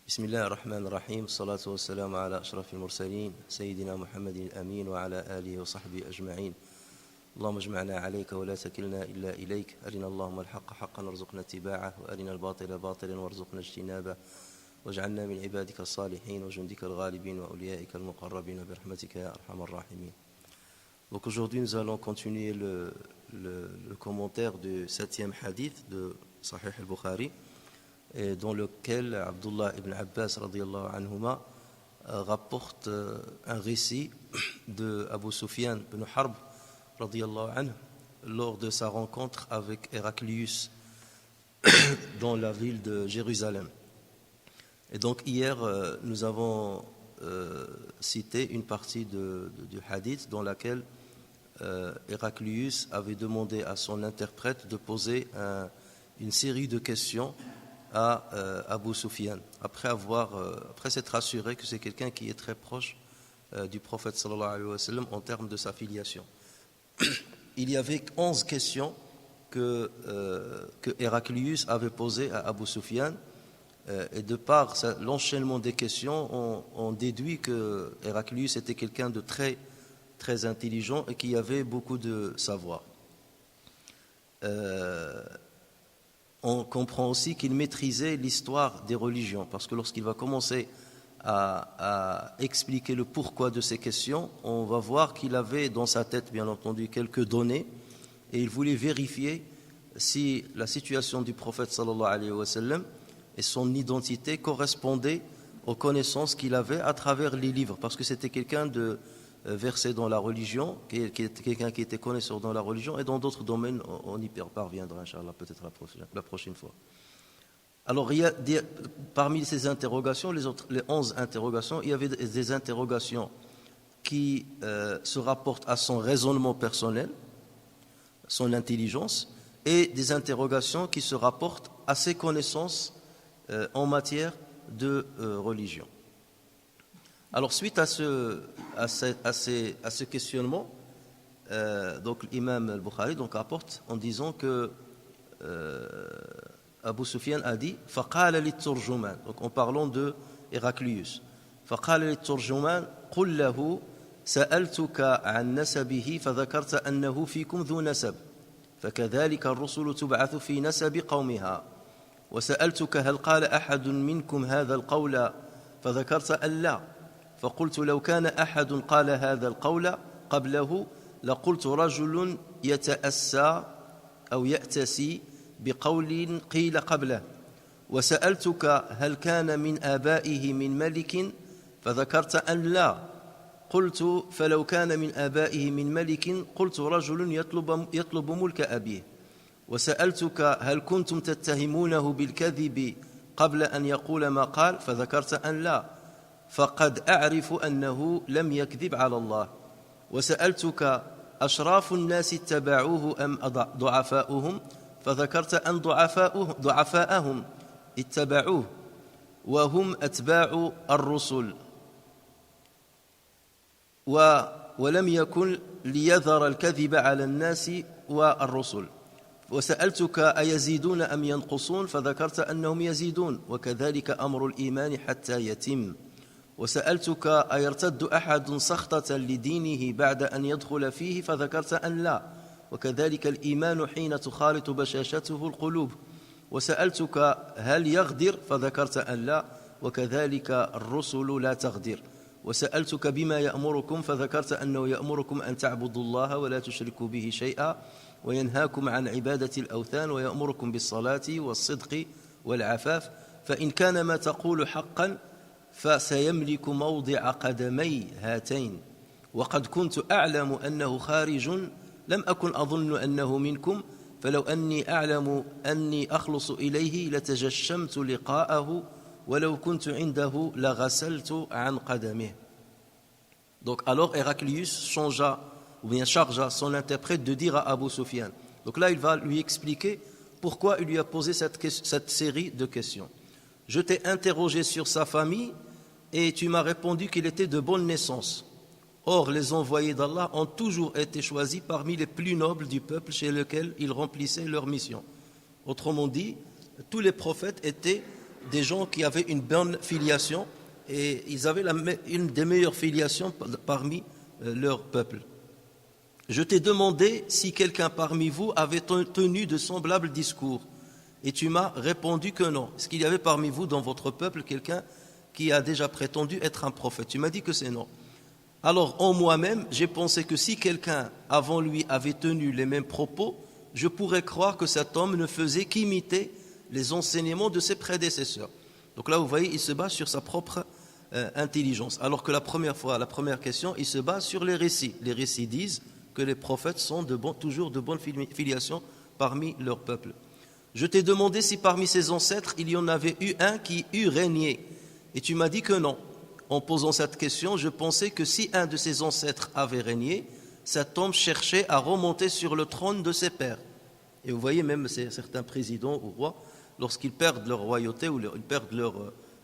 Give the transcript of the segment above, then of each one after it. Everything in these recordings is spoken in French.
بسم الله الرحمن الرحيم الصلاة والسلام على أشرف المرسلين سيدنا محمد الأمين وعلى آله وصحبه أجمعين اللهم اجمعنا عليك ولا تكلنا إلا إليك أرنا اللهم الحق حقا وارزقنا اتباعه وأرنا الباطل باطلا وارزقنا اجتنابه واجعلنا من عبادك الصالحين وجندك الغالبين وأوليائك المقربين برحمتك يا أرحم الراحمين. Donc aujourd'hui nous allons continuer le commentaire du 7e hadith de Sahih al-Bukhari, dans lequel Abdullah ibn Abbas radiyallahu anhuma rapporte un récit de Abu Sufyan ibn Harb radiyallahu anhu lors de sa rencontre avec Héraclius dans la ville de Jérusalem. Et donc hier nous avons cité une partie du hadith dans laquelle Héraclius avait demandé à son interprète de poser une série de questions à Abu Sufyan, après s'être assuré que c'est quelqu'un qui est très proche du prophète sallallahu alayhi wa sallam en termes de sa filiation. Il y avait 11 questions que Héraclius avait posées à Abu Sufyan, et de par l'enchaînement des questions, on déduit que Héraclius était quelqu'un de très, très intelligent et qui avait beaucoup de savoir. On comprend aussi qu'il maîtrisait l'histoire des religions, parce que lorsqu'il va commencer à expliquer le pourquoi de ces questions, on va voir qu'il avait dans sa tête, bien entendu, quelques données, et il voulait vérifier si la situation du prophète sallallahu alayhi wa sallam et son identité correspondaient aux connaissances qu'il avait à travers les livres, parce que c'était quelqu'un de versé dans la religion, quelqu'un qui était connaisseur dans la religion, et dans d'autres domaines, on y parviendra, Inch'Allah, peut-être la prochaine fois. Alors, parmi ces interrogations, les 11 interrogations, il y avait des interrogations qui se rapportent à son raisonnement personnel, son intelligence, et des interrogations qui se rapportent à ses connaissances en matière de religion. Alors, suite à ce questionnement, donc l'imam al-Bukhari rapporte en disant que Abu Sufyan a dit فَقَالَ لِلتُّرْجُمَانِ, donc en parlant de Héraclius, فَقَالَ لِلتُّرْجُمَانِ قُلْ لَهُ سَأَلْتُكَ عَنْ نَسَبِهِ فَذَكَرْتَ أَنَّهُ فِيكُمْ ذُو نَسَبٍ فَكَذَلِكَ الرُّسُلُ تُبْعَثُ فِي نَسَبِ قَوْمِهَا وسألتك هل قال أحد منكم هذا القول فذكرت أن لا فقلت لو كان أحد قال هذا القول قبله لقلت رجل يتأسى أو يأتسي بقول قيل قبله وسألتك هل كان من آبائه من ملك فذكرت أن لا قلت فلو كان من آبائه من ملك قلت رجل يطلب ملك أبيه وسألتك هل كنتم تتهمونه بالكذب قبل أن يقول ما قال فذكرت أن لا فقد أعرف أنه لم يكذب على الله وسألتك أشراف الناس اتبعوه أم ضعفاؤهم فذكرت أن ضعفاءهم اتبعوه وهم أتباع الرسل ولم يكن ليظهر الكذب على الناس والرسل وسألتك أيزيدون أم ينقصون فذكرت أنهم يزيدون وكذلك أمر الإيمان حتى يتم وسألتك أيرتد أحد سخطة لدينه بعد أن يدخل فيه فذكرت أن لا وكذلك الإيمان حين تخالط بشاشته القلوب وسألتك هل يغدر فذكرت أن لا وكذلك الرسل لا تغدر وسألتك بما يأمركم فذكرت أنه يأمركم أن تعبدوا الله ولا تشركوا به شيئا وينهاكم عن عبادة الأوثان ويأمركم بالصلاة والصدق والعفاف فإن كان ما تقول حقا فسيملك موضع قدمي هاتين وقد كنت أعلم أنه خارج لم أكن أظن أنه منكم فلو أني أعلم أني أخلص إليه لتجشمت لقاءه ولو كنت عنده لغسلت عن قدمه. Donc alors Héraclius chargea son interprète de dire à Abu Sufyan. Donc là, il va lui expliquer pourquoi il lui a posé cette série de questions. Je t'ai interrogé sur sa famille et tu m'as répondu qu'il était de bonne naissance. Or, les envoyés d'Allah ont toujours été choisis parmi les plus nobles du peuple chez lequel ils remplissaient leur mission. Autrement dit, tous les prophètes étaient des gens qui avaient une bonne filiation et ils avaient une des meilleures filiations parmi leur peuple. Je t'ai demandé si quelqu'un parmi vous avait tenu de semblables discours et tu m'as répondu que non. Est-ce qu'il y avait parmi vous dans votre peuple quelqu'un qui a déjà prétendu être un prophète? Tu m'as dit que c'est non. Alors en moi-même, j'ai pensé que si quelqu'un avant lui avait tenu les mêmes propos, je pourrais croire que cet homme ne faisait qu'imiter les enseignements de ses prédécesseurs. Donc là, vous voyez, il se base sur sa propre intelligence. Alors que la première question, il se base sur les récits. Les récits disent que les prophètes sont toujours de bonne filiation parmi leur peuple. Je t'ai demandé si parmi ses ancêtres, il y en avait eu un qui eût régné. Et tu m'as dit que non. En posant cette question, je pensais que si un de ses ancêtres avait régné, cet homme cherchait à remonter sur le trône de ses pères. Et vous voyez même certains présidents ou rois, lorsqu'ils perdent leur royauté ou ils perdent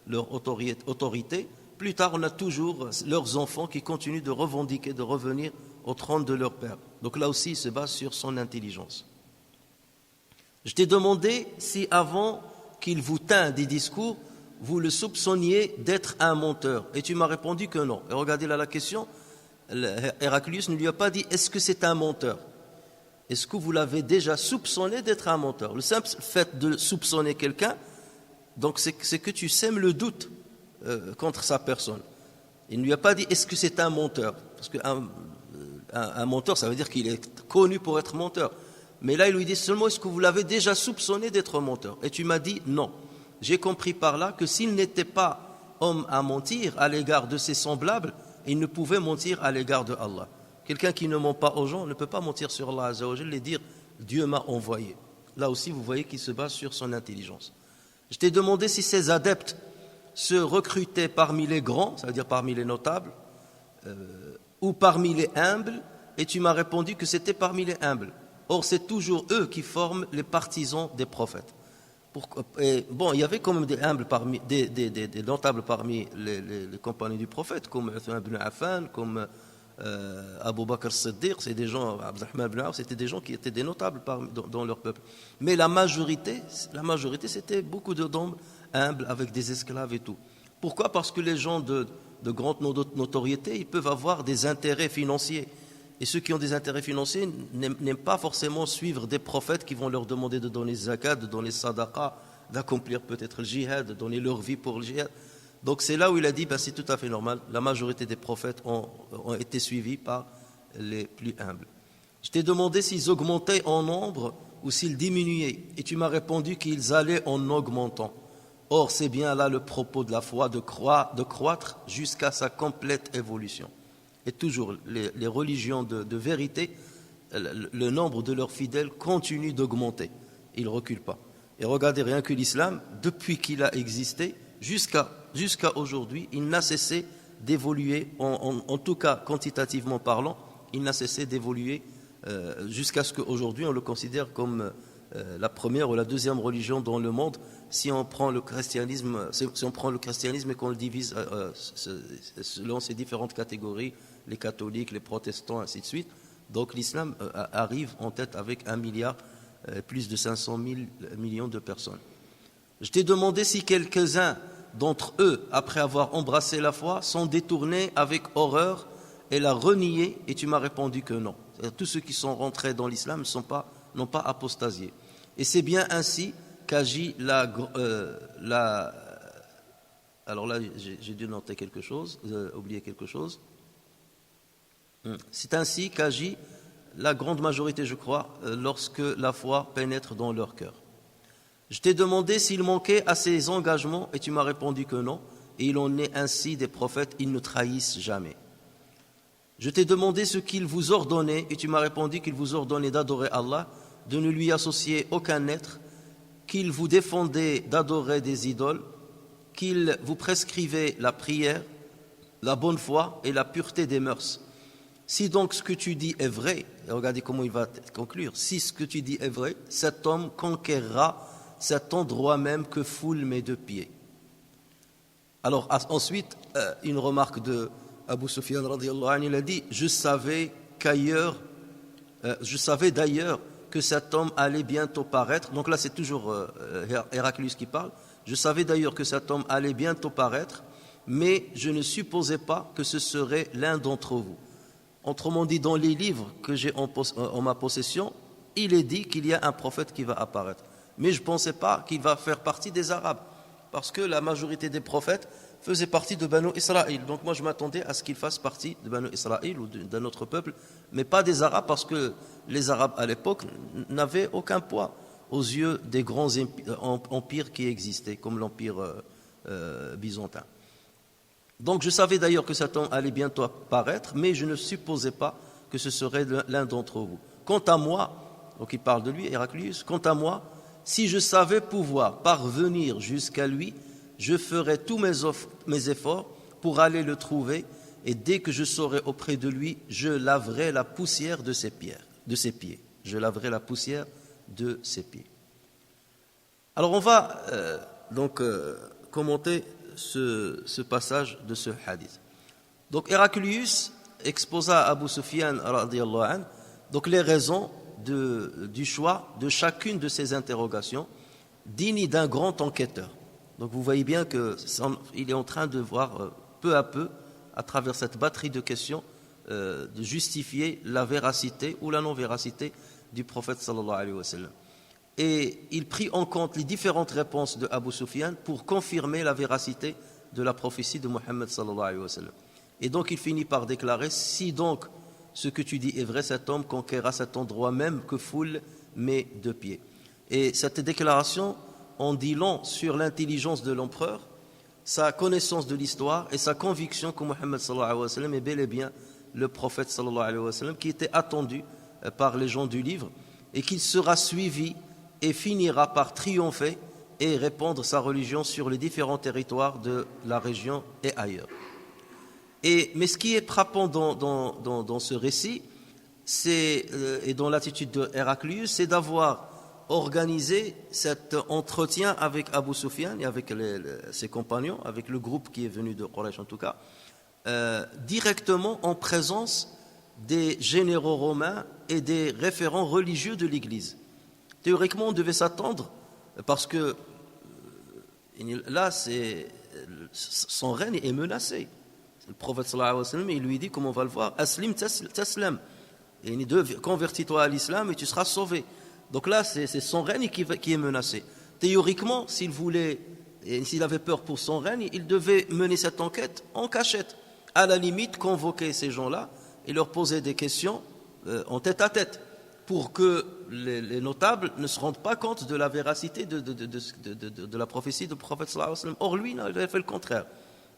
leur autorité, plus tard on a toujours leurs enfants qui continuent de revendiquer, de revenir au trône de leur père. Donc là aussi il se base sur son intelligence. Je t'ai demandé si avant qu'il vous tînt des discours, vous le soupçonniez d'être un menteur. Et tu m'as répondu que non. Et regardez là la question, Héraclius ne lui a pas dit est-ce que c'est un menteur? Est-ce que vous l'avez déjà soupçonné d'être un menteur? Le simple fait de soupçonner quelqu'un, donc c'est que tu sèmes le doute contre sa personne. Il ne lui a pas dit est-ce que c'est un menteur? Parce qu'un menteur, ça veut dire qu'il est connu pour être menteur. Mais là, il lui dit seulement est-ce que vous l'avez déjà soupçonné d'être menteur? Et tu m'as dit non. J'ai compris par là que s'il n'était pas homme à mentir à l'égard de ses semblables, il ne pouvait mentir à l'égard de Allah. Quelqu'un qui ne ment pas aux gens ne peut pas mentir sur Allah Azza wa Jalla et dire Dieu m'a envoyé. Là aussi, vous voyez qu'il se base sur son intelligence. Je t'ai demandé si ces adeptes se recrutaient parmi les grands, c'est-à-dire parmi les notables, ou parmi les humbles, et tu m'as répondu que c'était parmi les humbles. Or, c'est toujours eux qui forment les partisans des prophètes. Il y avait quand même des humbles des notables parmi les compagnons du prophète, comme Uthman ibn Affan, comme Abu Bakr as-Siddiq, c'est des gens, Abdurrahman ibn Auf, c'était des gens qui étaient des notables dans leur peuple. Mais la majorité, c'était beaucoup d'hommes humbles avec des esclaves et tout. Pourquoi? Parce que les gens de grande notoriété, ils peuvent avoir des intérêts financiers. Et ceux qui ont des intérêts financiers n'aiment pas forcément suivre des prophètes qui vont leur demander de donner zakat, de donner sadaqa, d'accomplir peut-être le jihad, de donner leur vie pour le jihad. Donc c'est là où il a dit, c'est tout à fait normal, la majorité des prophètes ont été suivis par les plus humbles. Je t'ai demandé s'ils augmentaient en nombre ou s'ils diminuaient, et tu m'as répondu qu'ils allaient en augmentant. Or c'est bien là le propos de la foi, de croître jusqu'à sa complète évolution. Et toujours, les religions de vérité, le nombre de leurs fidèles continue d'augmenter. Ils ne reculent pas. Et regardez, rien que l'islam, depuis qu'il a existé, jusqu'à aujourd'hui, il n'a cessé d'évoluer, en tout cas quantitativement parlant, il n'a cessé d'évoluer jusqu'à ce qu'aujourd'hui on le considère comme la première ou la deuxième religion dans le monde. Si on prend le christianisme et qu'on le divise selon ses différentes catégories, les catholiques, les protestants, ainsi de suite, donc l'islam arrive en tête avec 1 milliard, plus de 500 millions de personnes. Je t'ai demandé si quelques-uns d'entre eux, après avoir embrassé la foi, sont détournés avec horreur et la renié, et tu m'as répondu que non. Tous ceux qui sont rentrés dans l'islam n'ont pas apostasié. Et c'est bien ainsi qu'agit alors là, j'ai dû noter quelque chose, oublier quelque chose. C'est ainsi qu'agit la grande majorité, je crois, lorsque la foi pénètre dans leur cœur. Je t'ai demandé s'ils manquaient à ces engagements et tu m'as répondu que non. Et il en est ainsi des prophètes, ils ne trahissent jamais. Je t'ai demandé ce qu'ils vous ordonnaient et tu m'as répondu qu'ils vous ordonnaient d'adorer Allah, de ne lui associer aucun être, qu'ils vous défendaient d'adorer des idoles, qu'ils vous prescrivaient la prière, la bonne foi et la pureté des mœurs. Si donc ce que tu dis est vrai, et regardez comment il va conclure, si ce que tu dis est vrai, cet homme conquérera cet endroit même que foulent mes 2 pieds. Alors ensuite, une remarque de Abu Sufyan radiyallahu anhu, il a dit, je savais d'ailleurs que cet homme allait bientôt paraître. Donc là c'est toujours Héraclius qui parle. Je savais d'ailleurs que cet homme allait bientôt paraître, mais je ne supposais pas que ce serait l'un d'entre vous. Autrement dit, dans les livres que j'ai en ma possession, il est dit qu'il y a un prophète qui va apparaître. Mais je ne pensais pas qu'il va faire partie des Arabes, parce que la majorité des prophètes faisaient partie de Banu Israël. Donc moi je m'attendais à ce qu'il fasse partie de Banu Israël ou d'un autre peuple, mais pas des Arabes, parce que les Arabes à l'époque n'avaient aucun poids aux yeux des grands empires qui existaient, comme l'empire byzantin. Donc je savais d'ailleurs que cet homme allait bientôt apparaître, mais je ne supposais pas que ce serait l'un d'entre vous. Quant à moi, donc il parle de lui, Héraclius, quant à moi, si je savais pouvoir parvenir jusqu'à lui, je ferais tous mes efforts pour aller le trouver, et dès que je serai auprès de lui, je laverai la poussière de ses pieds. Je laverai la poussière de ses pieds. Alors on va commenter ce passage de ce hadith. Donc Héraclius exposa à Abu Sufyan radiyallahu anhu donc les raisons du choix de chacune de ces interrogations, digne d'un grand enquêteur. Donc vous voyez bien qu'il est en train de voir peu à peu, à travers cette batterie de questions, de justifier la véracité ou la non-véracité du prophète sallallahu alayhi wa sallam. Et il prit en compte les différentes réponses de Abu Sufyan pour confirmer la véracité de la prophétie de Mohammed sallallahu alayhi wa sallam. Et donc il finit par déclarer: si donc ce que tu dis est vrai, cet homme conquérera cet endroit même que foulent mes deux pieds. Et cette déclaration en dit long sur l'intelligence de l'empereur, sa connaissance de l'histoire et sa conviction que Mohammed sallallahu alayhi wa sallam est bel et bien le prophète sallallahu alayhi wa sallam qui était attendu par les gens du livre, et qu'il sera suivi et finira par triompher et répandre sa religion sur les différents territoires de la région et ailleurs. Mais ce qui est frappant dans ce récit, et dans l'attitude de Héraclius, c'est d'avoir organisé cet entretien avec Abu Sufyan et avec ses compagnons, avec le groupe qui est venu de Quraysh en tout cas, directement en présence des généraux romains et des référents religieux de l'Église. Théoriquement, on devait s'attendre, parce que là, son règne est menacé. Le prophète sallallahu alayhi wa sallam, il lui dit, comme on va le voir, Aslim taslam, convertis-toi à l'islam et tu seras sauvé. Donc là, c'est son règne qui est menacé. Théoriquement, s'il avait peur pour son règne, il devait mener cette enquête en cachette. À la limite, convoquer ces gens-là et leur poser des questions en tête à tête, pour que les notables ne se rendent pas compte de la véracité de la prophétie du prophète sallallahu alayhi wa sallam. Or lui, il a fait le contraire.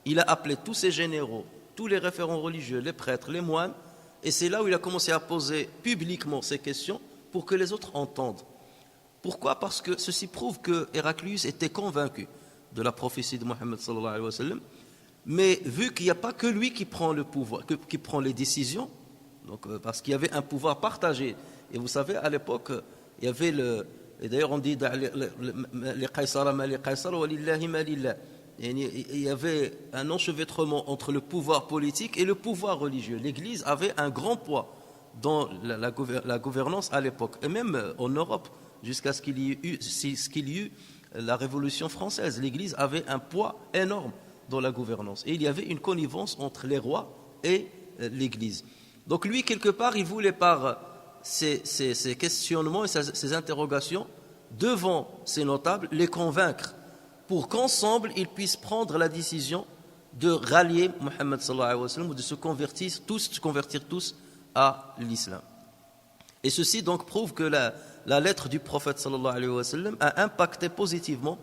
Il a appelé tous ses généraux, tous les référents religieux, les prêtres, les moines, et c'est là où il a commencé à poser publiquement ces questions pour que les autres entendent. Pourquoi ? Parce que ceci prouve que Héraclius était convaincu de la prophétie de Mohammed sallallahu alayhi wa sallam, mais vu qu'il n'y a pas que lui qui prend le pouvoir, qui prend les décisions, donc, parce qu'il y avait un pouvoir partagé. Et vous savez, à l'époque, il y avait et d'ailleurs on dit les Qaysara ma li Qaysar wa lillahi ma lillah. Il y avait un enchevêtrement entre le pouvoir politique et le pouvoir religieux. L'Église avait un grand poids dans la gouvernance à l'époque, et même en Europe, jusqu'à ce qu'il y eut la Révolution française. L'Église avait un poids énorme dans la gouvernance. Et il y avait une connivence entre les rois et l'Église. Donc lui, quelque part, il voulait par ces questionnements et ces interrogations devant ces notables, les convaincre pour qu'ensemble, ils puissent prendre la décision de rallier Mohammed sallallahu alayhi wa sallam, ou de se convertir tous à l'islam. Et ceci donc prouve que la lettre du prophète sallallahu alayhi wa sallam a impacté positivement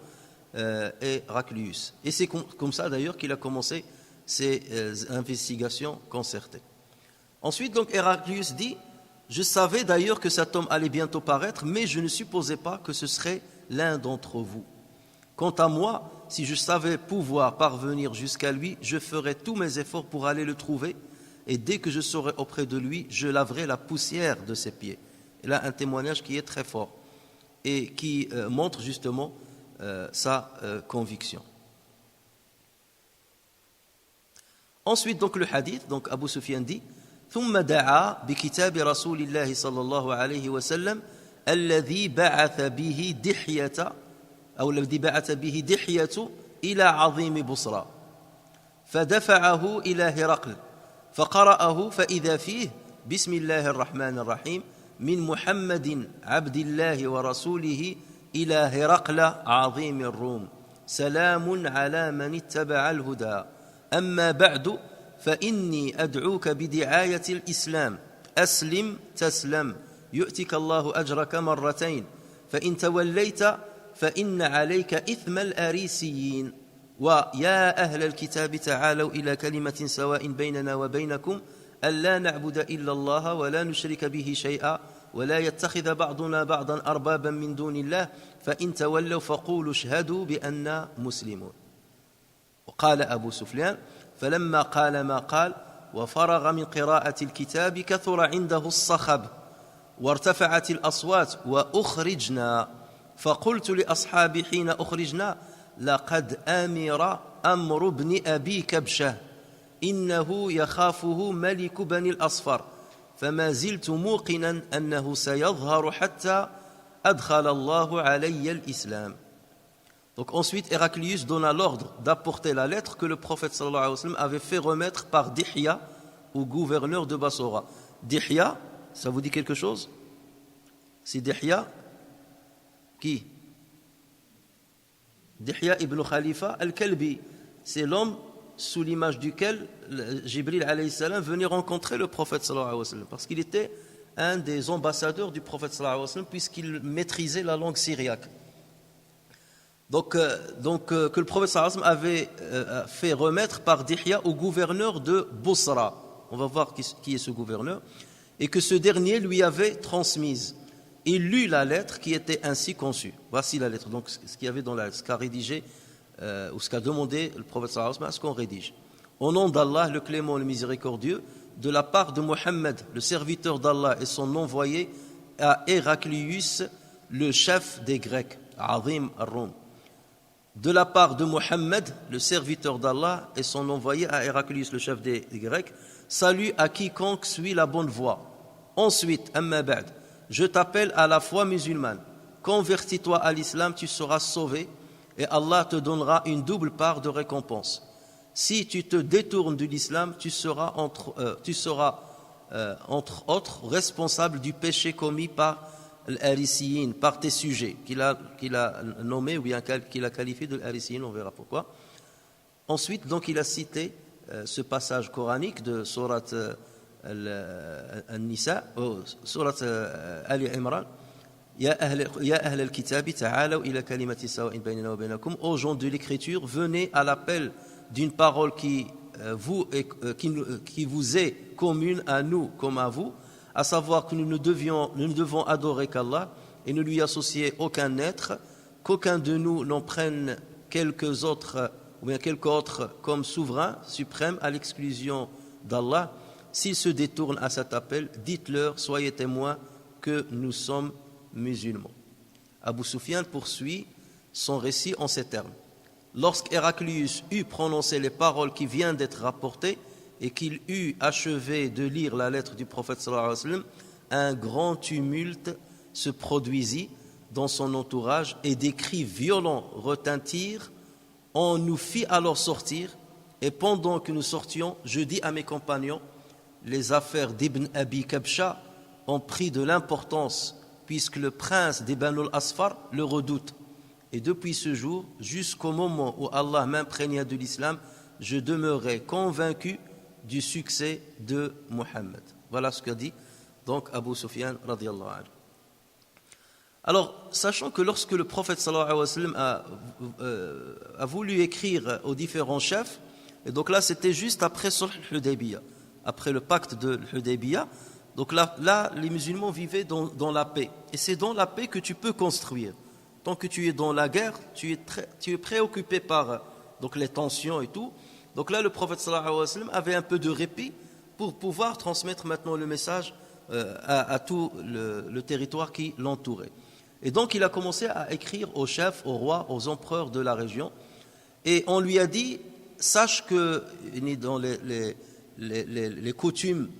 Héraclius. Et c'est comme ça d'ailleurs qu'il a commencé ses investigations concertées. Ensuite, donc, Héraclius dit: je savais d'ailleurs que cet homme allait bientôt paraître, mais je ne supposais pas que ce serait l'un d'entre vous. Quant à moi, si je savais pouvoir parvenir jusqu'à lui, je ferais tous mes efforts pour aller le trouver, et dès que je serai auprès de lui, je laverai la poussière de ses pieds. Et là, un témoignage qui est très fort et qui montre justement sa conviction. Ensuite, donc, le hadith, donc Abu Sufyan dit: ثم دعا بكتاب رسول الله صلى الله عليه وسلم الذي بعث به دحية أو الذي بعث به دحية إلى عظيم بصرى فدفعه إلى هرقل فقرأه فإذا فيه بسم الله الرحمن الرحيم من محمد عبد الله ورسوله إلى هرقل عظيم الروم سلام على من اتبع الهدى أما بعد فإني أدعوك بدعاية الإسلام أسلم تسلم يؤتك الله أجرك مرتين فإن توليت فإن عليك إثم الأريسيين ويا أهل الكتاب تعالوا إلى كلمة سواء بيننا وبينكم ألا نعبد إلا الله ولا نشرك به شيئا ولا يتخذ بعضنا بعضا أربابا من دون الله فإن تولوا فقولوا اشهدوا بأننا مسلمون. وقال أبو سفيان فلما قال ما قال وفرغ من قراءة الكتاب كثر عنده الصخب وارتفعت الأصوات وأخرجنا فقلت لأصحابي حين أخرجنا لقد أمر ابن أبي كبشة إنه يخافه ملك بني الأصفر فما زلت موقنا أنه سيظهر حتى أدخل الله علي الإسلام. Donc ensuite Héraclius donna l'ordre d'apporter la lettre que le prophète sallallahu alayhi wa sallam avait fait remettre par Dihya au gouverneur de Bassora. Dihya, ça vous dit quelque chose? C'est Dihya qui? Dihya ibn Khalifa al-Kalbi, c'est l'homme sous l'image duquel Jibril alayhi salam venait rencontrer le prophète sallallahu alayhi wa sallam, parce qu'il était un des ambassadeurs du prophète sallallahu alayhi wa sallam puisqu'il maîtrisait la langue syriaque. Donc que le prophète sallallahu alayhi wa sallam avait fait remettre par Dihya au gouverneur de Bosra. On va voir qui est ce gouverneur. Et que ce dernier lui avait transmise. Il lut la lettre qui était ainsi conçue. Voici la lettre, donc ce qu'il y avait dans la lettre, ce qu'a rédigé ou ce qu'a demandé le prophète sallallahu alayhi wa sallam à ce qu'on rédige. Au nom d'Allah, le clément, le miséricordieux, de la part de Mohammed, le serviteur d'Allah et son envoyé à Héraclius, le chef des Grecs, Azim al-Rum. De la part de Mohammed, le serviteur d'Allah et son envoyé à Héraclius, le chef des Grecs, salut à quiconque suit la bonne voie. Ensuite, amma ba'd, je t'appelle à la foi musulmane. Convertis-toi à l'islam, tu seras sauvé et Allah te donnera une double part de récompense. Si tu te détournes de l'islam, tu seras entre autres responsable du péché commis par l'Arisiyin, par tes sujets, qu'il a nommé ou bien qu'il a qualifié de l'Arisiyin, on verra pourquoi. Ensuite, donc, il a cité ce passage coranique de Surat Al-Nisa, Surat Ali Imran. Ya ahl al-kitab ta'alaw ila kalimati sawa'in baynana wa baynakum. Aux gens de l'écriture, venez à l'appel d'une parole qui vous est commune à nous comme à vous, à savoir que nous ne devons adorer qu'Allah et ne lui associer aucun être, qu'aucun de nous n'en prenne quelques autres comme souverain suprême à l'exclusion d'Allah. S'ils se détournent à cet appel, dites-leur, soyez témoins que nous sommes musulmans. Abu Sufyan poursuit son récit en ces termes. Lorsqu'Héraclius eut prononcé les paroles qui viennent d'être rapportées et qu'il eut achevé de lire la lettre du prophète sallallahu alayhi wa sallam, un grand tumulte se produisit dans son entourage et des cris violents retentirent. On nous fit alors sortir et pendant que nous sortions, je dis à mes compagnons, les affaires d'Ibn Abi Kabsha ont pris de l'importance puisque le prince des Banu al-Asfar le redoute. Et depuis ce jour, jusqu'au moment où Allah m'imprégna de l'islam, je demeurai convaincu du succès de Muhammad. Voilà ce qu'a dit donc Abu Sufyan radiyallahu anhu. Alors, sachant que lorsque le prophète sallallahu alayhi wa sallam a voulu écrire aux différents chefs, et donc là c'était juste après Sulh al-Hudaybiyah, après le pacte de l'Hudaybiyah, donc là les musulmans vivaient dans la paix. Et c'est dans la paix que tu peux construire. Tant que tu es dans la guerre, tu es préoccupé par donc les tensions et tout. Donc là, le prophète sallallahu alayhi wa sallam avait un peu de répit pour pouvoir transmettre maintenant le message à tout le territoire qui l'entourait. Et donc, il a commencé à écrire aux chefs, aux rois, aux empereurs de la région. Et on lui a dit, sache que dans les coutumes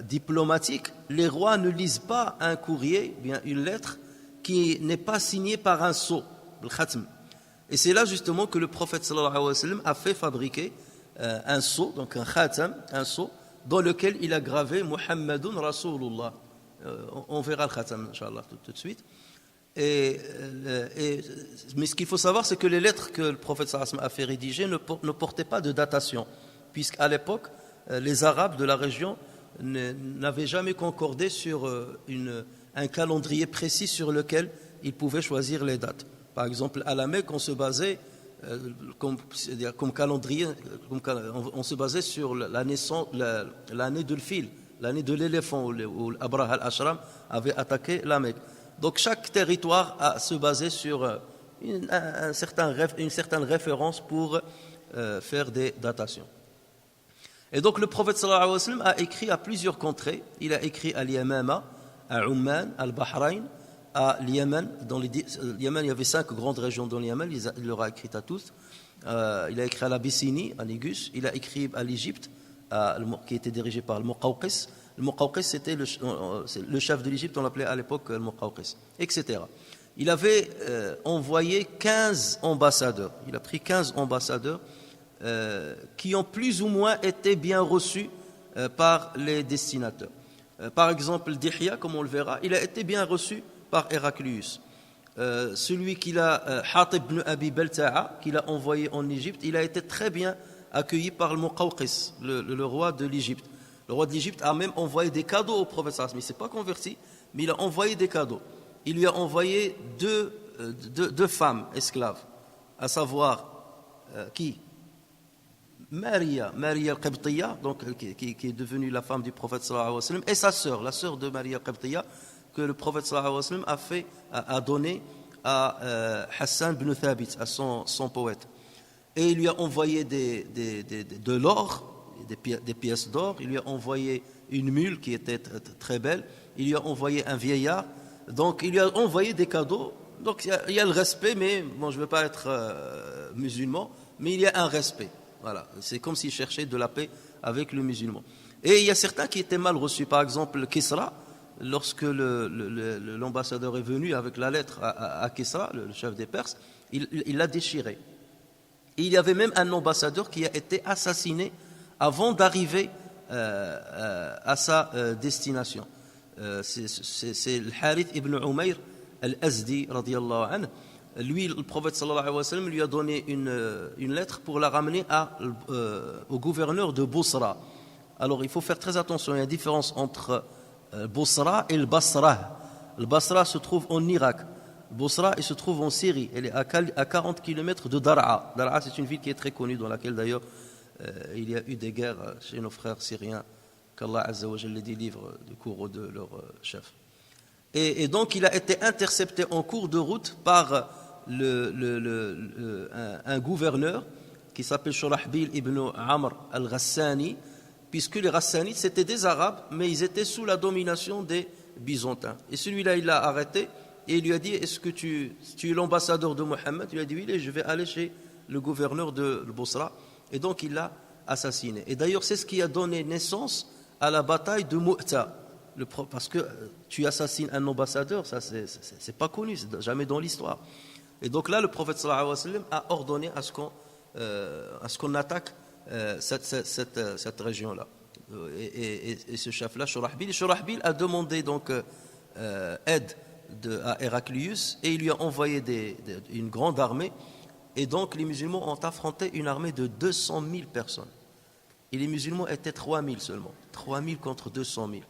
diplomatiques, les rois ne lisent pas un courrier, bien une lettre, qui n'est pas signé par un sceau. le khatm. Et c'est là justement que le prophète sallallahu alayhi wa sallam a fait fabriquer un sceau, donc un khatam, un sceau, dans lequel il a gravé Muhammadun Rasulullah. On verra le khatam, Inch'Allah, tout de suite. Mais ce qu'il faut savoir, c'est que les lettres que le prophète sallallahu alayhi wa sallam a fait rédiger ne portaient pas de datation, puisqu'à l'époque, les Arabes de la région n'avaient jamais concordé sur un calendrier précis sur lequel ils pouvaient choisir les dates. Par exemple, à la Mecque, on se basait comme calendrier, on se basait sur l'année de l'fil, l'année de l'éléphant où Abraha al-Ashram avait attaqué la Mecque. Donc chaque territoire se basait sur une certaine référence pour faire des datations. Et donc le prophète sallallahu alayhi wa sallam a écrit à plusieurs contrées. Il a écrit à l'Yamama, à Oman, à Bahreïn, à l'Yémen. Dans le Yémen, il y avait 5 grandes régions dans le Yémen, il leur a écrit à tous. Il a écrit à l'Abyssinie, à Négus. Il a écrit à l'Égypte, qui était dirigé par le Muqawqis. Le Muqawqis, c'était le chef de l'Égypte, on l'appelait à l'époque le Muqawqis, etc. Il avait envoyé 15 ambassadeurs. Il a pris 15 ambassadeurs qui ont plus ou moins été bien reçus par les destinataires. Par exemple, Dihya, comme on le verra, il a été bien reçu par Héraclius. Celui Hatib ibn Abi Balta'a, qu'il a envoyé en Égypte, il a été très bien accueilli par le Muqawqis, le roi de l'Égypte. Le roi de l'Égypte a même envoyé des cadeaux au prophète sallallahu alayhi wa sallam. Il ne s'est pas converti, mais il a envoyé des cadeaux. Il lui a envoyé deux femmes esclaves, à savoir qui Maria al-Qibtiyya, donc qui est devenue la femme du prophète sallallahu alayhi wa sallam, et sa sœur, la sœur de Maria al-Qibtiyya, que le prophète sallallahu alayhi wa sallam a donné à Hassan ibn Thabit, à son poète. Et il lui a envoyé de l'or, des pièces d'or. Il lui a envoyé une mule qui était très belle. Il lui a envoyé un vieillard. Donc il lui a envoyé des cadeaux. Donc il y a le respect, mais bon, je ne veux pas être musulman, mais il y a un respect. Voilà, c'est comme s'il cherchait de la paix avec le musulman. Et il y a certains qui étaient mal reçus. Par exemple, Kisra, lorsque l'ambassadeur est venu avec la lettre à Kisra, le chef des Perses, il l'a déchiré. Et il y avait même un ambassadeur qui a été assassiné avant d'arriver à sa destination. C'est le Harith ibn Umayr al-Azdi radiyallahu anhu. Lui, le prophète sallallahu alayhi wa sallam lui a donné une lettre pour la ramener au gouverneur de Bosra. Alors il faut faire très attention, il y a une différence entre Bosra et le Basra. Le Basra se trouve en Irak. Bosra, il se trouve en Syrie. Elle est à 40 km de Dar'a. Dar'a, c'est une ville qui est très connue, dans laquelle d'ailleurs il y a eu des guerres chez nos frères syriens, qu'Allah Azza wa Jalla délivre du cours de leur chef. Et donc il a été intercepté en cours de route par un gouverneur qui s'appelle Shurahbil ibn Amr al-Ghassani, puisque les Ghassanites c'était des Arabes, mais ils étaient sous la domination des Byzantins. Et celui-là, il l'a arrêté et il lui a dit: est-ce que tu es l'ambassadeur de Mohammed? Il a dit: oui, je vais aller chez le gouverneur de Bosra. Et donc il l'a assassiné. Et d'ailleurs, c'est ce qui a donné naissance à la bataille de Mu'ta. Parce que tu assassines un ambassadeur, ça c'est pas connu, c'est jamais dans l'histoire. Et donc là, le prophète sallallahu alayhi wa sallam a ordonné à ce qu'on attaque cette région-là. Et ce chef-là, Shurahbil a demandé donc aide à Héraclius, et il lui a envoyé une grande armée. Et donc les musulmans ont affronté une armée de 200 000 personnes. Et les musulmans étaient 3 000 seulement. 3 000 contre 200 000.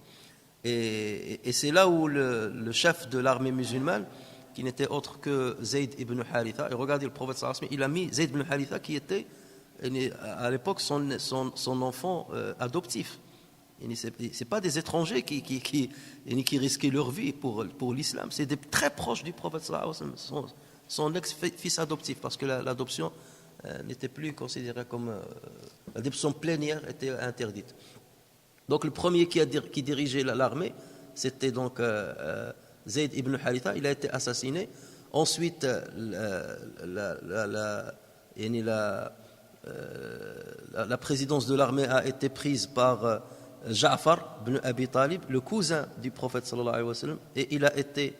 Et c'est là où le chef de l'armée musulmane, qui n'était autre que Zayd ibn Haritha, et regardez, le prophète sallallahu alayhi wa sallam, il a mis Zayd ibn Haritha, qui était à l'époque son enfant adoptif. C'est pas des étrangers qui risquaient leur vie pour l'islam, c'est des très proches du prophète sallallahu alayhi wa sallam, son ex-fils adoptif, parce que l'adoption n'était plus considérée comme l'adoption plénière était interdite. Donc le premier qui dirigeait l'armée, c'était donc Zayd ibn Haritha. Il a été assassiné. Ensuite, la présidence de l'armée a été prise par Ja'far ibn Abi Talib, le cousin du prophète sallallahu alayhi wa sallam, et il a été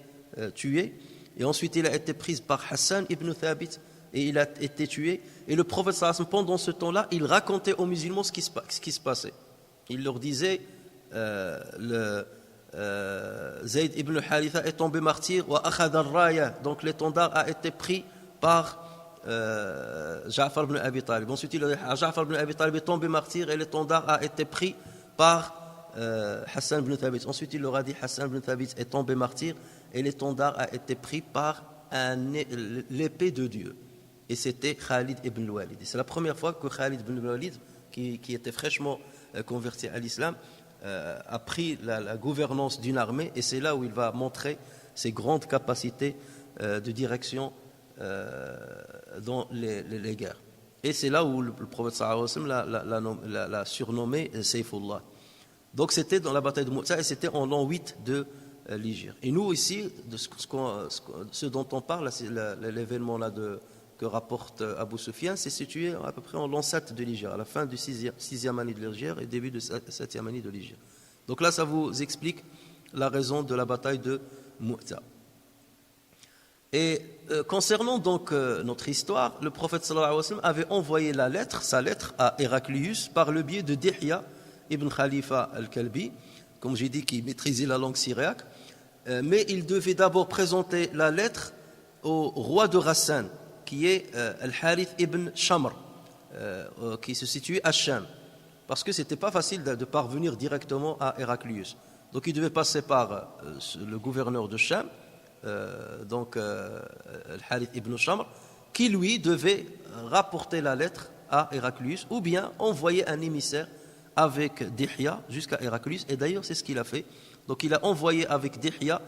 tué. Et ensuite, il a été pris par Hassan ibn Thabit et il a été tué. Et le prophète sallallahu alayhi wa sallam, pendant ce temps-là, il racontait aux musulmans ce qui se passait. Il leur disait Zayd ibn Haritha est tombé martyr, wa akhadha ar-raya, donc l'étendard a été pris par Ja'far ibn Abi Talib. Ensuite, il a dit Ja'far ibn Abi Talib est tombé martyr et l'étendard a été pris par Hassan ibn Thabit. Ensuite, il leur a dit Hassan ibn Thabit est tombé martyr et l'étendard a été pris par l'épée de Dieu. Et c'était Khalid ibn Walid. Et c'est la première fois que Khalid ibn Walid, qui était fraîchement converti à l'islam, a pris la gouvernance d'une armée, et c'est là où il va montrer ses grandes capacités de direction dans les guerres. Et c'est là où le prophète sallallahu alayhi wa sallam l'a surnommé Sayfullah. Donc c'était dans la bataille de Mu'tah et c'était en l'an 8 de l'Hégire. Et nous ici, de ce dont on parle, c'est l'événement là que rapporte Abu Sufyan, c'est situé à peu près en l'an 7 de l'Hégire, à la fin du 6e année de l'Hégire et début de 7e année de l'Hégire. Donc là, ça vous explique la raison de la bataille de Mu'tah. Et concernant donc notre histoire, le prophète sallallahu alayhi wa sallam avait envoyé sa lettre à Héraclius par le biais de Dihya ibn Khalifa al-Kalbi, comme j'ai dit, qui maîtrisait la langue syriaque, mais il devait d'abord présenter la lettre au roi de Ghassan, qui est Al-Harith ibn Shamr, qui se situe à Sham, parce que c'était pas facile de parvenir directement à Héraclius. Donc il devait passer par le gouverneur de Sham, donc Al-Harith ibn Shamr, qui lui devait rapporter la lettre à Héraclius, ou bien envoyer un émissaire avec Dihya jusqu'à Héraclius. Et d'ailleurs c'est ce qu'il a fait. Donc il a envoyé avec Dihya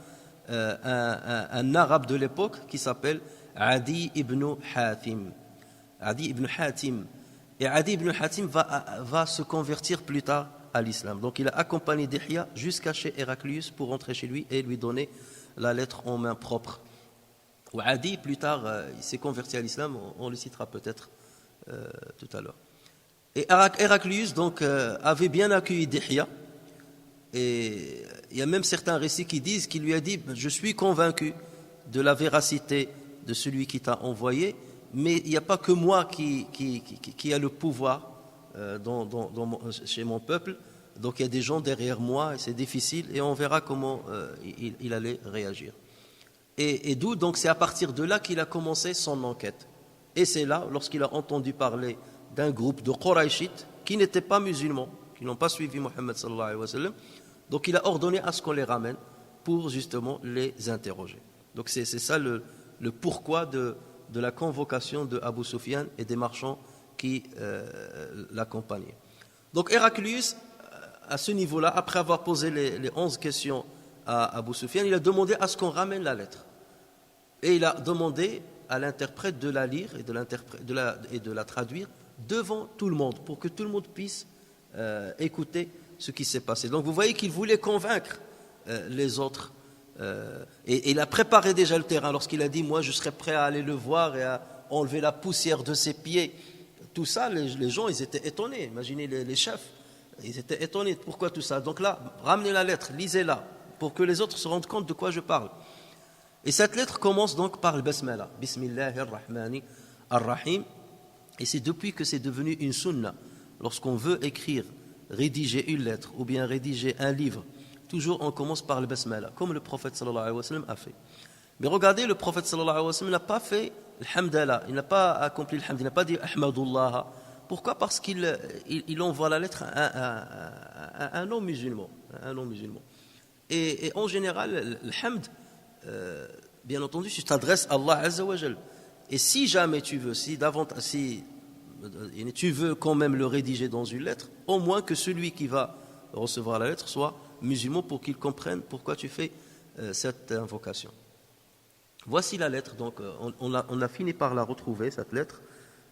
un arabe de l'époque qui s'appelle Adi ibn Hatim. Adi ibn Hatim. Et Adi ibn Hatim va se convertir plus tard à l'islam. Donc il a accompagné Dihya jusqu'à chez Héraclius pour rentrer chez lui et lui donner la lettre en main propre. Adi, plus tard, il s'est converti à l'islam, on le citera peut-être tout à l'heure. Et Héraclius donc avait bien accueilli Dihya, et il y a même certains récits qui disent qu'il lui a dit je suis convaincu de la véracité de celui qui t'a envoyé, mais il n'y a pas que moi qui a le pouvoir chez mon peuple, donc il y a des gens derrière moi et c'est difficile, et on verra comment il allait réagir. Et d'où donc c'est à partir de là qu'il a commencé son enquête. Et c'est là, lorsqu'il a entendu parler d'un groupe de Qurayshites qui n'étaient pas musulmans, qui n'ont pas suivi Mohammed sallallahu alayhi wa sallam, donc il a ordonné à ce qu'on les ramène pour justement les interroger. Donc c'est ça le pourquoi de la convocation de Abu Sufyan et des marchands qui l'accompagnaient. Donc Héraclius, à ce niveau-là, après avoir posé les 11 questions à Abu Sufyan, il a demandé à ce qu'on ramène la lettre. Et il a demandé à l'interprète de la lire et de la traduire devant tout le monde, pour que tout le monde puisse écouter ce qui s'est passé. Donc vous voyez qu'il voulait convaincre les autres. Et il a préparé déjà le terrain lorsqu'il a dit moi je serais prêt à aller le voir et à enlever la poussière de ses pieds. Tout ça, les gens ils étaient étonnés. Imaginez les chefs, ils étaient étonnés. Pourquoi tout ça? Donc là, ramenez la lettre, lisez-la pour que les autres se rendent compte de quoi je parle. Et cette lettre commence donc par le Basmala, Bismillahir-Rahmanir-Rahim. Et c'est depuis que c'est devenu une sunna. Lorsqu'on veut écrire, rédiger une lettre ou bien rédiger un livre, toujours on commence par le Basmala, comme le prophète sallallahu alayhi wa sallam a fait. Mais regardez, le prophète sallallahu alayhi wa sallam n'a pas fait le hamdallah, il n'a pas accompli le hamd, il n'a pas dit ahmadullah. Pourquoi? Parce qu'il envoie la lettre à un non-musulman. Et en général, le hamd, bien entendu, tu t'adresses à Allah Azza wa Jal. Et si jamais tu veux, si tu veux quand même le rédiger dans une lettre, au moins que celui qui va recevoir la lettre soit musulman pour qu'il comprenne pourquoi tu fais cette invocation. Voici la lettre, donc on a fini par la retrouver, cette lettre.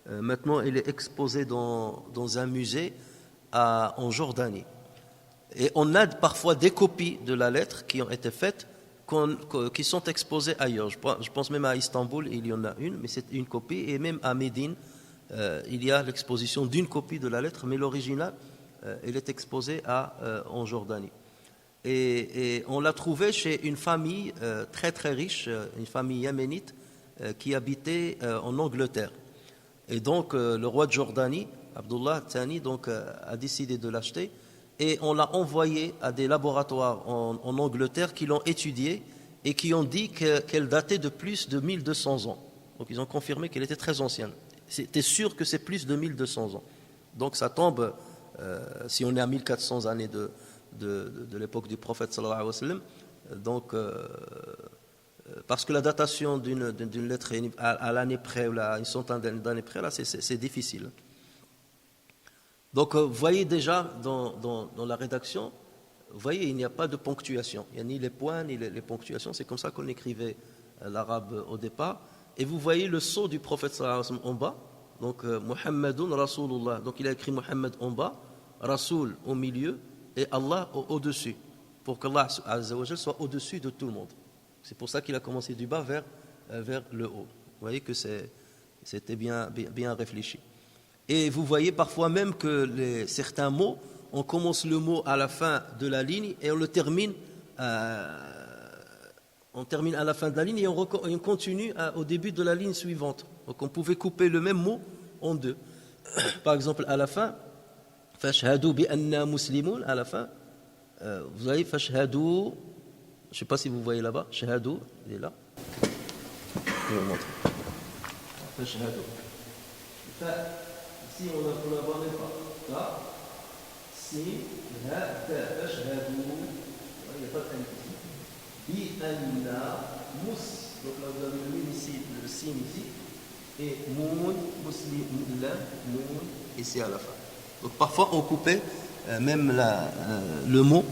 Maintenant, elle est exposée dans un musée en Jordanie. Et on a parfois des copies de la lettre qui ont été faites, qui sont exposées ailleurs. Je pense même à Istanbul, il y en a une, mais c'est une copie. Et même à Médine, il y a l'exposition d'une copie de la lettre, mais l'original, elle est exposée en Jordanie. et on l'a trouvé chez une famille très très riche, une famille yéménite qui habitait en Angleterre. Et donc le roi de Jordanie, Abdullah Thani, donc, a décidé de l'acheter et on l'a envoyé à des laboratoires en Angleterre qui l'ont étudié et qui ont dit qu'elle datait de plus de 1200 ans. Donc ils ont confirmé qu'elle était très ancienne. C'était sûr que c'est plus de 1200 ans. Donc ça tombe, si on est à 1400 années de l'époque du prophète sallallahu alayhi wa sallam, donc parce que la datation d'une lettre à l'année près ou à une centaine d'années près, là c'est difficile. Donc vous voyez déjà dans la rédaction, vous voyez, il n'y a pas de ponctuation. Il n'y a ni les points ni les ponctuations. C'est comme ça qu'on écrivait l'arabe au départ. Et vous voyez le sceau du prophète sallallahu alayhi wa sallam en bas. Donc Muhammadun Rasulullah. Donc il a écrit Muhammad en bas, Rasul au milieu et Allah au-dessus. Pour qu'Allah azza wa jalla soit au-dessus de tout le monde. C'est pour ça qu'il a commencé du bas vers le haut. Vous voyez que c'était bien réfléchi. Et vous voyez parfois même que certains mots, on commence le mot à la fin de la ligne et on le termine, on termine à la fin de la ligne et on continue au début de la ligne suivante. Donc on pouvait couper le même mot en deux. Par exemple, à la fin, fashhadu bi anna muslimun, à la fin, vous voyez fashhadu, je ne sais pas si vous voyez là-bas, shahadu, il est là. Je vais vous montrer. Fashhadu. Si on ne la voit même pas, là, si, là, fashhadu, il n'y a pas de ici. Bi anna mus, donc là vous avez le mime ici, le signe ici, et moun, muslim, moun, ici à la fin. Donc parfois on coupait même le mot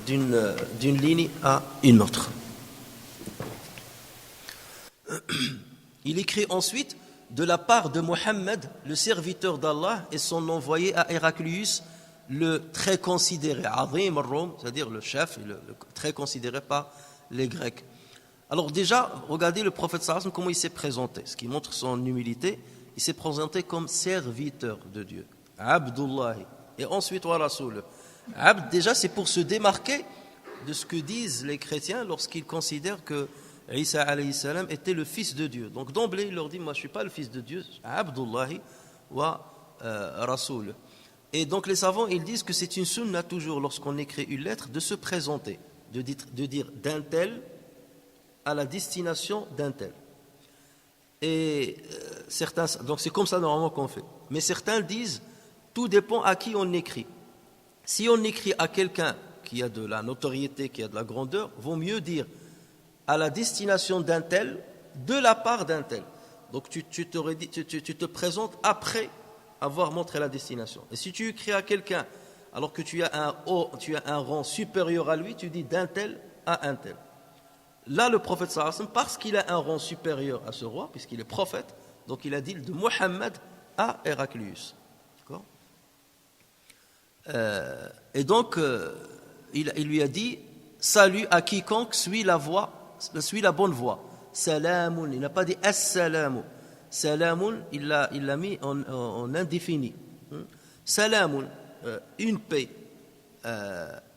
d'une ligne à une autre. Il écrit ensuite de la part de Mohammed, le serviteur d'Allah et son envoyé à Héraclius, le très considéré, Azim al-Rum, c'est-à-dire le chef, le très considéré par les Grecs. Alors déjà, regardez le prophète sallallahu alayhi wa sallam, comment il s'est présenté, ce qui montre son humilité. Il s'est présenté comme serviteur de Dieu, Abdullahi, et ensuite wa Rasul. Abd, déjà, c'est pour se démarquer de ce que disent les chrétiens lorsqu'ils considèrent que Isa alayhi salam était le fils de Dieu. Donc d'emblée, il leur dit, moi je ne suis pas le fils de Dieu, Abdullahi wa Rasul. Et donc les savants, ils disent que c'est une sunna toujours, lorsqu'on écrit une lettre, de se présenter, de dire d'un tel à la destination d'un tel. Et certains, donc c'est comme ça normalement qu'on fait. Mais certains disent, tout dépend à qui on écrit. Si on écrit à quelqu'un qui a de la notoriété, qui a de la grandeur, vaut mieux dire à la destination d'un tel, de la part d'un tel. Donc tu te présentes après avoir montré la destination. Et si tu écris à quelqu'un alors que tu as un rang supérieur à lui, tu dis d'un tel à un tel. Là, le prophète sallallahu alayhi wa sallam, parce qu'il a un rang supérieur à ce roi, puisqu'il est prophète, donc il a dit de Mohammed à Héraclius. D'accord ? Et donc, il lui a dit salut à quiconque suit la bonne voie. Salamun, il n'a pas dit assalamu. Salamun, il l'a mis en indéfini. Salamun, une paix.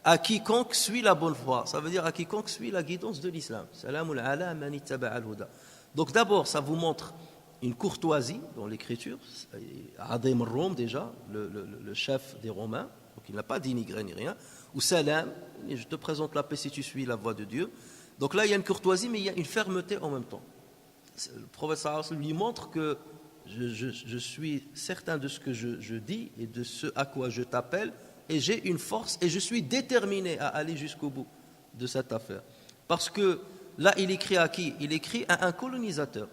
À quiconque suit la bonne voie, ça veut dire à quiconque suit la guidance de l'islam. Salamun ala man ittaba'a al-huda. Donc d'abord, ça vous montre une courtoisie dans l'écriture. Adim al-Rum déjà, le chef des Romains, donc il n'a pas dénigré ni rien. Ou salam, je te présente la paix si tu suis la voie de Dieu. Donc là, il y a une courtoisie, mais il y a une fermeté en même temps. Le prophète sallallahu alayhi wa sallam lui montre que je suis certain de ce que je dis et de ce à quoi je t'appelle, et j'ai une force et je suis déterminé à aller jusqu'au bout de cette affaire. Parce que là, il écrit à qui ? Il écrit à un colonisateur.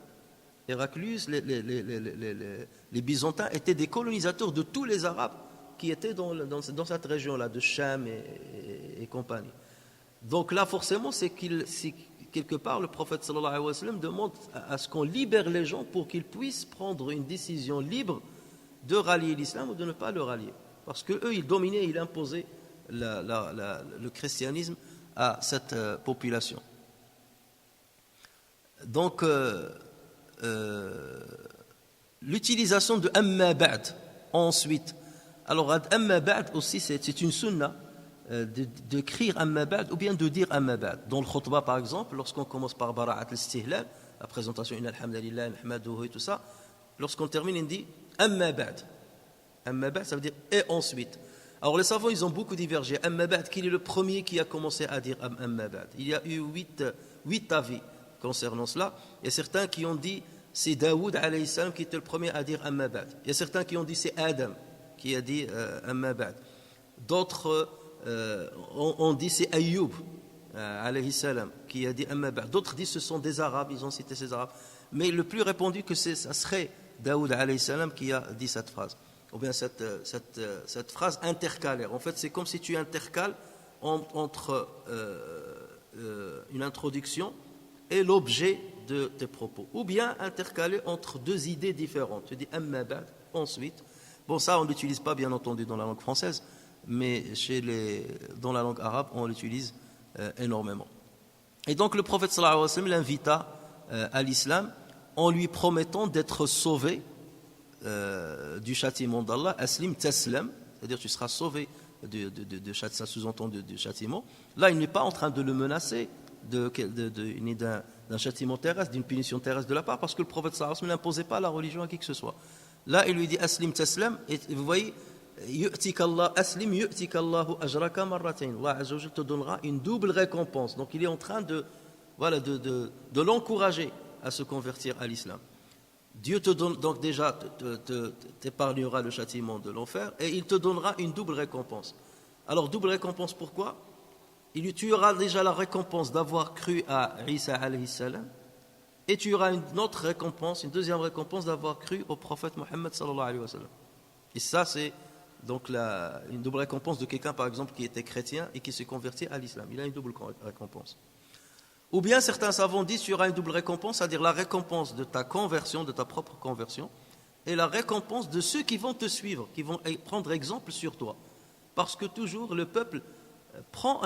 Héraclius, les Byzantins étaient des colonisateurs de tous les Arabes qui étaient dans cette région-là, de Cham et compagnie. Donc là, forcément, c'est quelque part, le prophète sallallahu alayhi wa sallam demande à ce qu'on libère les gens pour qu'ils puissent prendre une décision libre de rallier l'islam ou de ne pas le rallier. Parce qu'eux, ils dominaient, ils imposaient le christianisme à cette population. Donc, l'utilisation de amma ba'd ensuite. Alors, amma ba'd aussi, c'est une sunna d'écrire Amma Ba'd ou bien de dire Amma Ba'd. Dans le khutbah, par exemple, lorsqu'on commence par Bara'at al-Istihlal, la présentation, Inna alhamdulillah, nahmaduhu et tout ça, lorsqu'on termine, il dit Amma Ba'd. Amma Ba'd, ça veut dire et ensuite. Alors les savants, ils ont beaucoup divergé. Amma Ba'd, qui est le premier qui a commencé à dire Amma Ba'd? Il y a eu 8 avis concernant cela. Il y a certains qui ont dit c'est Daoud alayhi salam qui était le premier à dire Amma Ba'd. Il y a certains qui ont dit c'est Adam qui a dit Amma Ba'd. D'autres ont dit c'est Ayyub alayhi salam qui a dit Amma Ba'd. D'autres disent ce sont des Arabes, ils ont cité ces Arabes. Mais le plus répandu que ça serait Daoud alayhi salam qui a dit cette phrase. Ou bien cette phrase intercalaire. En fait, c'est comme si tu intercales entre une introduction et l'objet de tes propos. Ou bien intercaler entre deux idées différentes. Tu dis Amma Ba'd, ensuite. Bon, ça, on ne l'utilise pas, bien entendu, dans la langue française, mais dans la langue arabe, on l'utilise énormément. Et donc, le prophète sallallahu alayhi wa sallam l'invita à l'islam en lui promettant d'être sauvé du châtiment d'Allah, aslim taslam, c'est-à-dire tu seras sauvé ça sous-entendu du châtiment. Là, il n'est pas en train de le menacer ni d'un châtiment terrestre, d'une punition terrestre de la part, parce que le prophète sallallahu alayhi wa sallam n'imposait pas la religion à qui que ce soit. Là, il lui dit aslim taslam, et vous voyez, aslim yu'tikallahu ajraka marratayn. Allah azza wa jalla te donnera une double récompense. Donc il est en train de l'encourager à se convertir à l'islam. Dieu te donne donc déjà t'épargnera le châtiment de l'enfer et il te donnera une double récompense. Alors double récompense pourquoi? Tu auras déjà la récompense d'avoir cru à Isa alayhi salam et tu auras une autre récompense, une deuxième récompense d'avoir cru au prophète Mohammed sallallahu alayhi wa sallam. Et ça c'est donc une double récompense de quelqu'un par exemple qui était chrétien et qui s'est converti à l'islam. Il a une double récompense. Ou bien certains savants disent qu'il y aura une double récompense, c'est-à-dire la récompense de ta conversion, de ta propre conversion, et la récompense de ceux qui vont te suivre, qui vont prendre exemple sur toi. Parce que toujours le peuple prend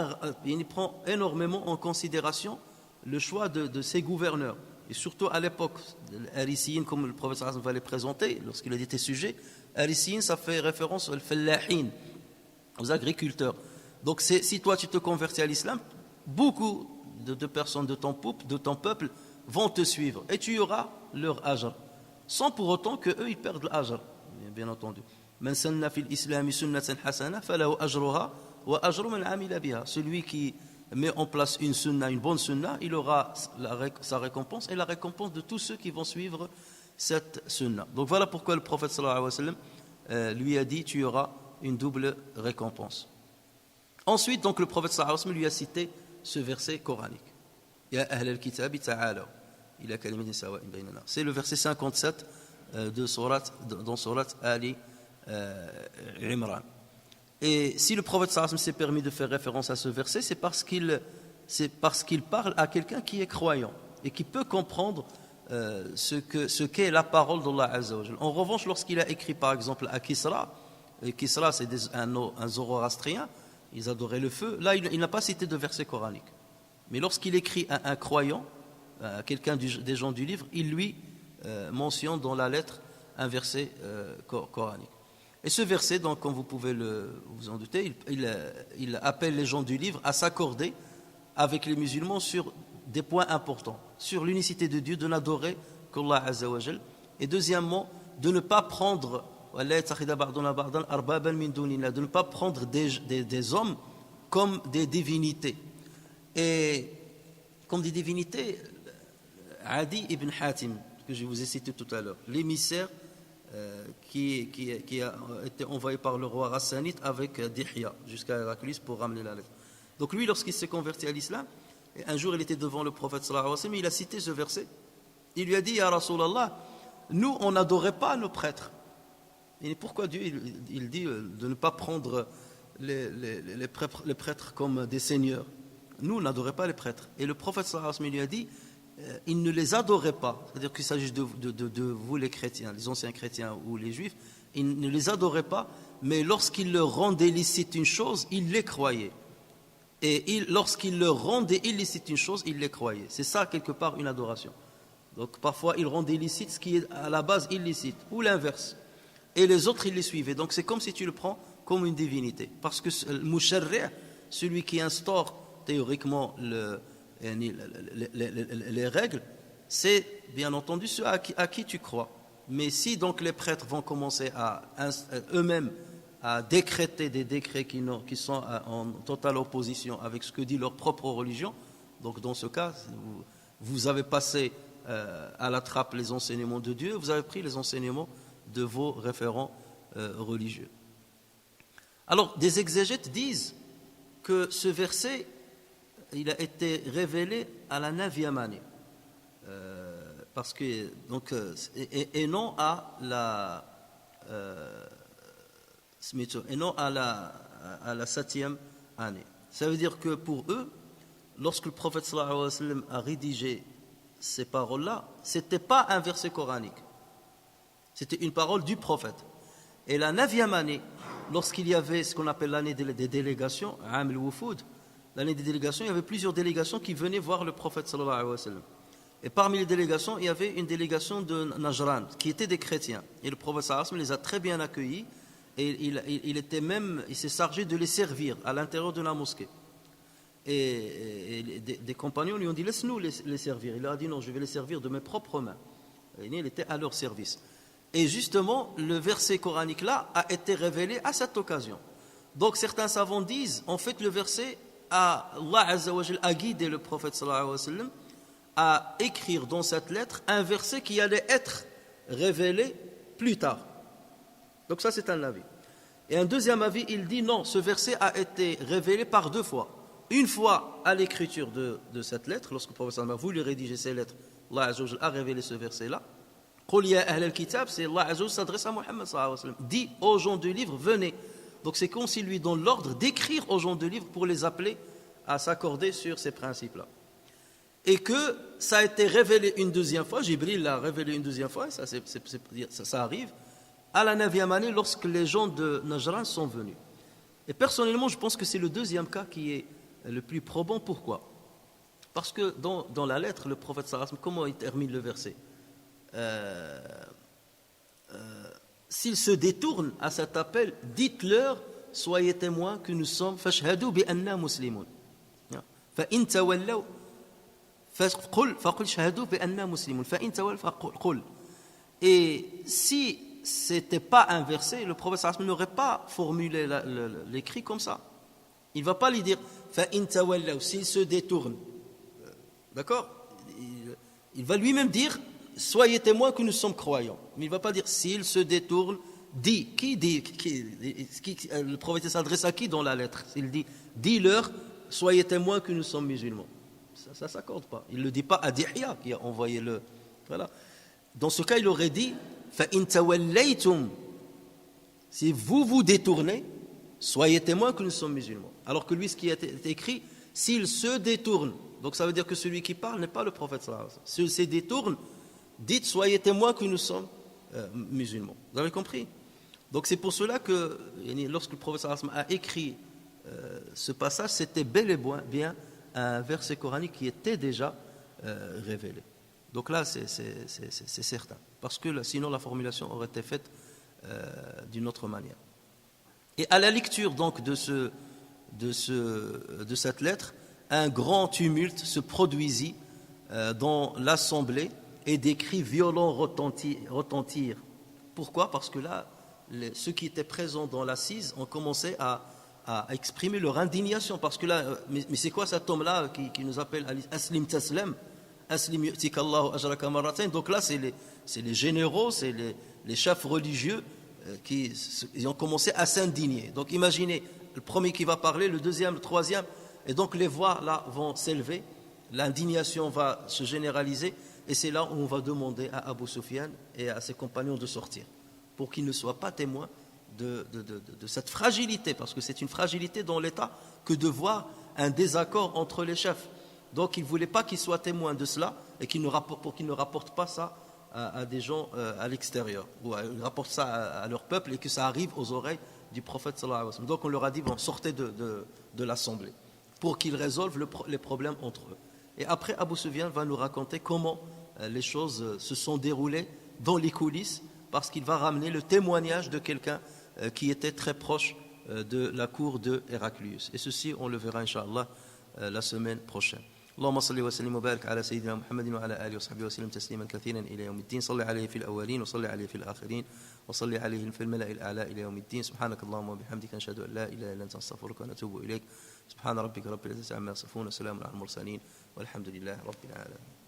énormément en considération le choix de ses gouverneurs. Et surtout à l'époque, Arisiyyin, comme le prophète sallallahu alayhi wa sallam va les présenter, lorsqu'il a dit tes sujets, Arisiyyin, ça fait référence aux fallahin, aux agriculteurs. Donc si toi tu te convertis à l'islam, beaucoup de personnes de ton peuple vont te suivre et tu auras leur ajr sans pour autant que eux ils perdent l'ajr, bien entendu. Man sanna fil islam sunnatan hasana falahu ajruha wa ajru man amila biha. Celui qui met en place une sunna, une bonne sunna, il aura sa récompense et la récompense de tous ceux qui vont suivre cette sunna. Donc voilà pourquoi le prophète sallallahu alayhi wa sallam lui a dit tu auras une double récompense. Ensuite donc le prophète sallallahu alayhi wa sallam lui a cité ce verset coranique. Ya ahl al-kitab ta'alaw ila kalimatin sawa'in baynana. C'est le verset 57 dans surat Ali Imran. Et si le prophète sallallahu alayhi wa sallam s'est permis de faire référence à ce verset, c'est parce qu'il parle à quelqu'un qui est croyant et qui peut comprendre ce qu'est la parole d'Allah azza wa jalla. En revanche, lorsqu'il a écrit par exemple à Kisra, et Kisra c'est un zoroastrien, ils adoraient le feu. Là, il n'a pas cité de verset coranique. Mais lorsqu'il écrit à un croyant, à quelqu'un des gens du livre, il lui mentionne dans la lettre un verset coranique. Et ce verset, donc, comme vous pouvez vous en douter, il appelle les gens du livre à s'accorder avec les musulmans sur des points importants. Sur l'unicité de Dieu, de n'adorer qu'Allah azza wa jal. Et deuxièmement, de ne pas prendre de ne pas prendre des hommes comme des divinités. Et comme des divinités, Adi ibn Hatim, que je vous ai cité tout à l'heure, l'émissaire qui a été envoyé par le roi Rassanite avec Dihya jusqu'à Héraclius pour ramener la lettre. Donc lui, lorsqu'il s'est converti à l'islam, un jour il était devant le prophète sallallahu alayhi wa sallam, il a cité ce verset. Il lui a dit, Ya Rasulallah, nous on n'adorait pas nos prêtres. Et pourquoi Dieu il dit de ne pas prendre les prêtres comme des seigneurs? Nous, on n'adorait pas les prêtres. Et le prophète sallallahu alayhi wa sallam lui a dit il ne les adorait pas. C'est-à-dire qu'il s'agit de vous les chrétiens, les anciens chrétiens ou les juifs. Il ne les adorait pas, mais lorsqu'il leur rendait licite une chose, il les croyait. Et lorsqu'il leur rendait illicite une chose, il les croyait. C'est ça, quelque part, une adoration. Donc parfois, il rendait illicite ce qui est à la base illicite, ou l'inverse. Et les autres, ils les suivaient. Donc c'est comme si tu le prends comme une divinité. Parce que le musharri', celui qui instaure théoriquement les règles, c'est bien entendu ceux à qui tu crois. Mais si donc les prêtres vont commencer à eux-mêmes à décréter des décrets qui sont en totale opposition avec ce que dit leur propre religion, donc dans ce cas, vous avez passé à la trappe les enseignements de Dieu, vous avez pris les enseignements de vos référents religieux. Alors, des exégètes disent que ce verset, il a été révélé à la 9e année, parce que donc et non à la 7e année. Ça veut dire que pour eux, lorsque le prophète sallallahu alayhi wa sallam a rédigé ces paroles-là, c'était pas un verset coranique, c'était une parole du prophète. Et la 9e année, lorsqu'il y avait ce qu'on appelle l'année des délégations, Am al-Wufud, l'année des délégations, il y avait plusieurs délégations qui venaient voir le prophète sallallahu alayhi wa sallam. Et parmi les délégations, il y avait une délégation de Najran, qui étaient des chrétiens. Et le prophète sallallahu alayhi wa sallam les a très bien accueillis, et il s'est chargé de les servir à l'intérieur de la mosquée. Et des compagnons lui ont dit, laisse-nous les servir. Il leur a dit, non, je vais les servir de mes propres mains. Et il était à leur service. Et justement, le verset coranique là a été révélé à cette occasion. Donc certains savants disent, en fait, le verset, Allah Azza wa Jal a guidé le prophète sallallahu alayhi wa sallam à écrire dans cette lettre un verset qui allait être révélé plus tard. Donc ça, c'est un avis. Et un deuxième avis, il dit non, ce verset a été révélé par 2 fois. Une fois à l'écriture de cette lettre, lorsque le prophète sallallahu alayhi wa sallam a voulu rédiger ces lettres, Allah Azza wa Jal a révélé ce verset-là. Qul ya ahl al-kitab, c'est Allah Azza wa Jal s'adresse à Muhammad sallallahu alayhi wa sallam. Dit aux gens du livre, venez. Donc c'est comme s'il lui donne l'ordre d'écrire aux gens du livre pour les appeler à s'accorder sur ces principes-là. Et que ça a été révélé une deuxième fois, Jibril l'a révélé une deuxième fois, ça arrive, à la 9e année lorsque les gens de Najran sont venus. Et personnellement, je pense que c'est le deuxième cas qui est le plus probant. Pourquoi? Parce que dans la lettre, le prophète sallallahu alayhi wa sallam, comment il termine le verset? S'ils se détournent à cet appel, dites-leur, soyez témoins que nous sommes fashhadu bi anna muslimun. Fa in tawallaw faqul shahadu bi anna muslimun. Fa in tawallaw faqul. Et si c'était pas un verset, le prophète sallallahu alayhi wa sallam n'aurait pas formulé l'écrit comme ça. Il ne va pas lui dire fa in tawallaw, s'ils se détournent. D'accord? Il va lui-même dire soyez témoins que nous sommes croyants. Mais il ne va pas dire s'il se détourne, dit. Qui dit le prophète s'adresse à qui dans la lettre? Il dit dis-leur, soyez témoins que nous sommes musulmans. Ça ne s'accorde pas. Il ne le dit pas à Dihya qui a envoyé le. Voilà. Dans ce cas, il aurait dit fa in tawallaytum, si vous vous détournez, soyez témoins que nous sommes musulmans. Alors que lui, ce qui est écrit, s'il se détourne, donc ça veut dire que celui qui parle n'est pas le prophète sallallahu alayhi wa sallam. S'il se détourne, dites, soyez témoins que nous sommes musulmans. Vous avez compris? Donc c'est pour cela que lorsque le prophète sallallahu alayhi wa sallam a écrit ce passage, c'était bel et bien un verset coranique qui était déjà révélé. Donc là, c'est certain. Parce que sinon, la formulation aurait été faite d'une autre manière. Et à la lecture donc de cette lettre, un grand tumulte se produisit dans l'assemblée et des cris violents retentirent. Pourquoi? Parce que là, ceux qui étaient présents dans l'assise ont commencé à exprimer leur indignation. Parce que là, mais c'est quoi cet homme-là qui nous appelle Aslim Taslam, Aslim Yu'tikallahu ajraka marratayn. Donc là, c'est les généraux, c'est les chefs religieux ils ont commencé à s'indigner. Donc imaginez, le premier qui va parler, le deuxième, le troisième, et donc les voix là vont s'élever, l'indignation va se généraliser, et c'est là où on va demander à Abu Sufyan et à ses compagnons de sortir, pour qu'ils ne soient pas témoins de cette fragilité, parce que c'est une fragilité dans l'État que de voir un désaccord entre les chefs. Donc ils ne voulaient pas qu'ils soient témoins de cela, et pour qu'ils ne rapportent pas ça à des gens à l'extérieur, ou ils rapportent ça à leur peuple, et que ça arrive aux oreilles du prophète sallallahu alayhi wa sallam. Donc on leur a dit, bon, sortez de l'assemblée, pour qu'ils résolvent les problèmes entre eux. Et après, Abu Sufyan va nous raconter comment les choses se sont déroulées dans les coulisses, parce qu'il va ramener le témoignage de quelqu'un qui était très proche de la cour de Héraclius. Et ceci, on le verra, Inch'Allah, la semaine prochaine. اللهم صل وسلم وبارك على سيدنا محمد وعلى آله وصحبه وسلم تسليما كثيرا إلى يوم الدين. صل عليه في الأولين وصل عليه في الآخرين وصل عليه في الملأ الأعلى إلى يوم الدين. سبحانك اللهم وبحمدك نشهد أن لا إله إلا أنت نستغفرك ونتوب إليك. سبحان ربك رب العزة عما يصفون وسلام على المرسلين والحمد لله رب العالمين.